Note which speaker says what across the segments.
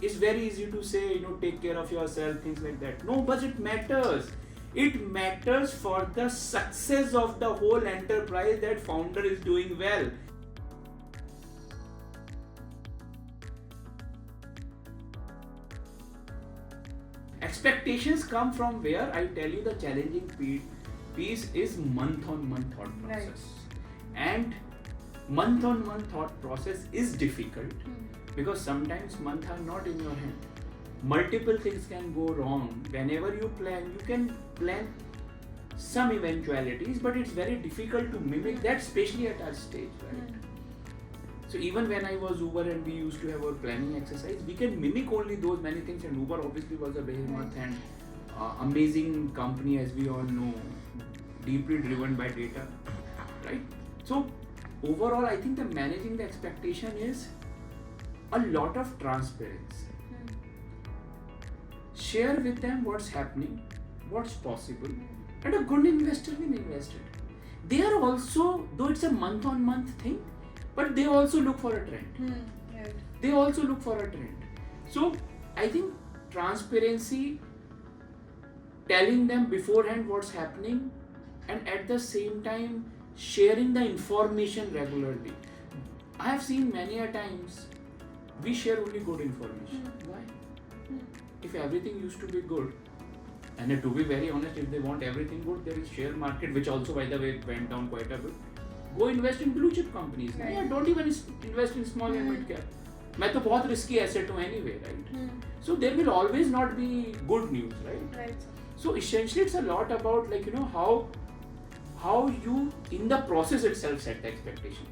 Speaker 1: It's very easy to say, take care of yourself, things like that. No, but it matters. It matters for the success of the whole enterprise that founder is doing well. Expectations come from where? I tell you, the challenging piece is month-on-month thought process. And month-on-month thought process is difficult because sometimes months are not in your hand. Multiple things can go wrong. Whenever you plan, you can plan some eventualities, but it's very difficult to mimic that, especially at our stage, right? So even when I was Uber and we used to have our planning exercise, we can mimic only those many things, and Uber obviously was a behemoth and amazing company, as we all know, deeply driven by data, right? So overall, I think that managing the expectation is a lot of transparency. Share with them what's happening, what's possible, and a good investor will invest it. They are also, though it's a month-on-month thing, but they also look for a trend.
Speaker 2: Right.
Speaker 1: They also look for a trend. So I think transparency, telling them beforehand what's happening, and at the same time sharing the information regularly. I have seen many a times we share only good information. Why? If everything used to be good, and to be very honest, if they want everything good, there is share market, which also, by the way, went down quite a bit. Go invest in blue chip companies.
Speaker 2: Right.
Speaker 1: Yeah, don't even invest in small and mid cap. मैं तो बहुत risky asset हूँ anyway, right? So there will always not be good news, right?
Speaker 2: Right.
Speaker 1: So essentially, it's a lot about how you in the process itself set the expectation.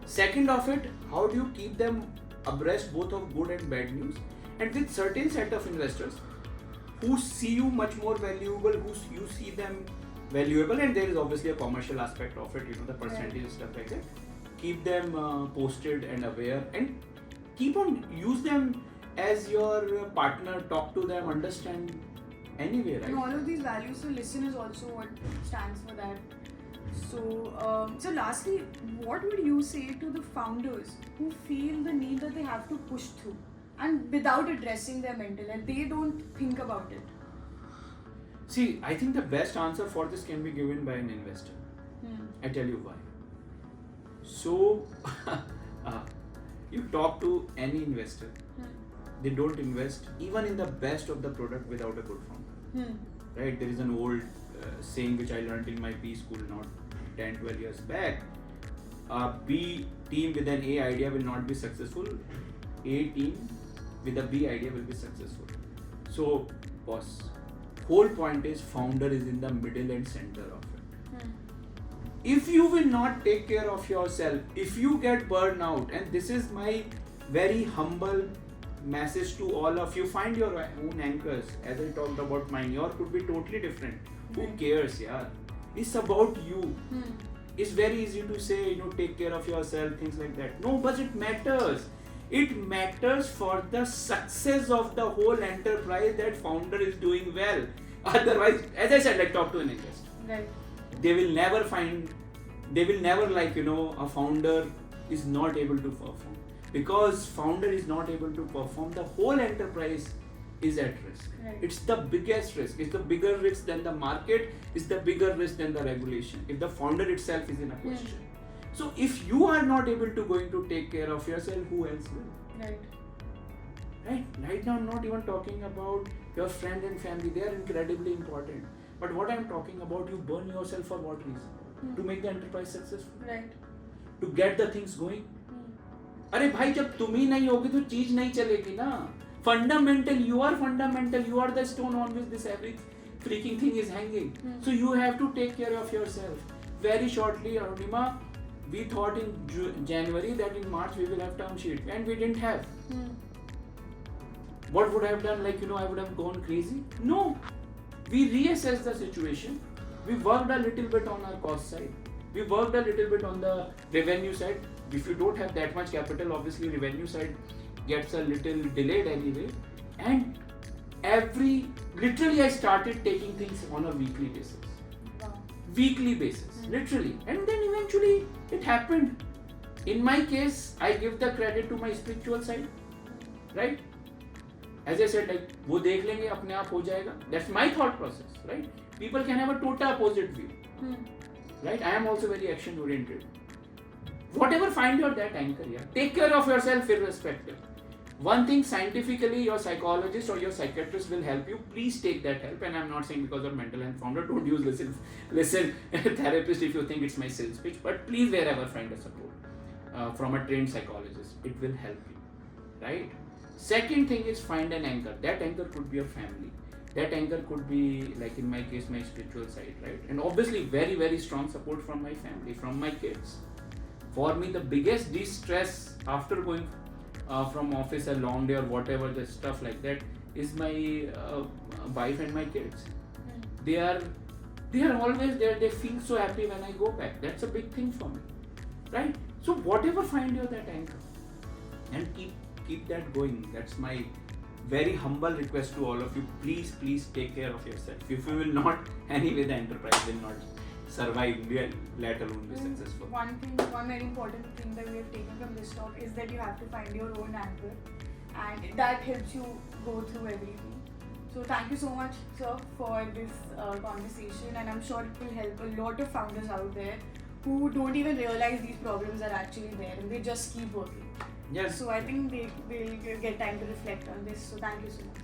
Speaker 1: Second of it, how do you keep them abreast both of good and bad news, and with certain set of investors who see you much more valuable, who you see them valuable, and there is obviously a commercial aspect of it, the percentage and stuff like that. Keep them posted and aware, and keep on use them as your partner. Talk to them, understand anyway, right?
Speaker 2: And all of these values, so Lissun is also what stands for that. So lastly, what would you say to the founders who feel the need that they have to push through and without addressing their mental health, they don't think about it?
Speaker 1: See, I think the best answer for this can be given by an investor. I tell you why. So, you talk to any investor, they don't invest even in the best of the product without a good founder. Right? There is an old saying which I learned in my B school not 10-12 years back. A B team with an A idea will not be successful. A team with a B idea will be successful. So, boss, whole point is founder is in the middle and center of it. If you will not take care of yourself, if you get burned out, and this is my very humble message to all of you, find your own anchors. As I talked about mine, yours could be totally different. Who cares, yeah? It's about you. It's very easy to say, take care of yourself, things like that. No, but it matters. It matters for the success of the whole enterprise that founder is doing well. Otherwise, as I said, talk to an investor.
Speaker 2: Right.
Speaker 1: They will never a founder is not able to perform. Because founder is not able to perform, the whole enterprise is at risk.
Speaker 2: Right.
Speaker 1: It's the biggest risk. It's the bigger risk than the market. It's the bigger risk than the regulation. If the founder itself is in a question. So if you are not able to going to take care of yourself, who else will?
Speaker 2: Right.
Speaker 1: Right now I'm not even talking about your friends and family. They are incredibly important. But what I'm talking about, you burn yourself for what reason? To make the enterprise successful.
Speaker 2: Right.
Speaker 1: To get the things going. अरे भाई जब तुम ही नहीं होगी तो चीज नहीं चलेगी ना. Fundamental, you are fundamental. You are the stone on which this every freaking thing is hanging. So you have to take care of yourself. Very shortly, Arunima, we thought in January that in March we will have term sheet, and we didn't have. What would I have done? I would have gone crazy? No. We reassessed the situation. We worked a little bit on our cost side. We worked a little bit on the revenue side. If you don't have that much capital, obviously revenue side gets a little delayed anyway. And literally I started taking things on a weekly basis.
Speaker 2: Wow.
Speaker 1: Weekly basis, literally. And then eventually it happened. In my case, I give the credit to my spiritual side. right? As I said, like वो देख लेंगे अपने आप हो जाएगा. That's my thought process, right? People can have a total opposite view, right? I am also very action oriented. Whatever, find your that anchor. Yeah, take care of yourself irrespective. One thing scientifically, your psychologist or your psychiatrist will help you. Please take that help. And I'm not saying because of mental health founder, don't use listen therapist if you think it's my sales pitch. But please, wherever, find a support from a trained psychologist. It will help you, right? Second thing is find an anchor. That anchor could be your family. That anchor could be, like in my case, my spiritual side, right? And obviously, very, very strong support from my family, from my kids. For me, the biggest de-stress after going from office a long day or whatever, the stuff like that, is my wife and my kids. They are always there. They feel so happy when I go back. That's a big thing for me, right? So whatever, find your that anchor and keep that going. That's my very humble request to all of you. Please take care of yourself. If you will not, anyway the enterprise will not survive, let alone be successful.
Speaker 2: One very important thing that we have taken from this talk is that you have to find your own anchor, and that helps you go through everything. So thank you so much, sir, for this conversation, and I'm sure it will help a lot of founders out there who don't even realize these problems are actually there and they just keep working.
Speaker 1: Yes.
Speaker 2: So I think they'll get time to reflect on this. So thank you so much.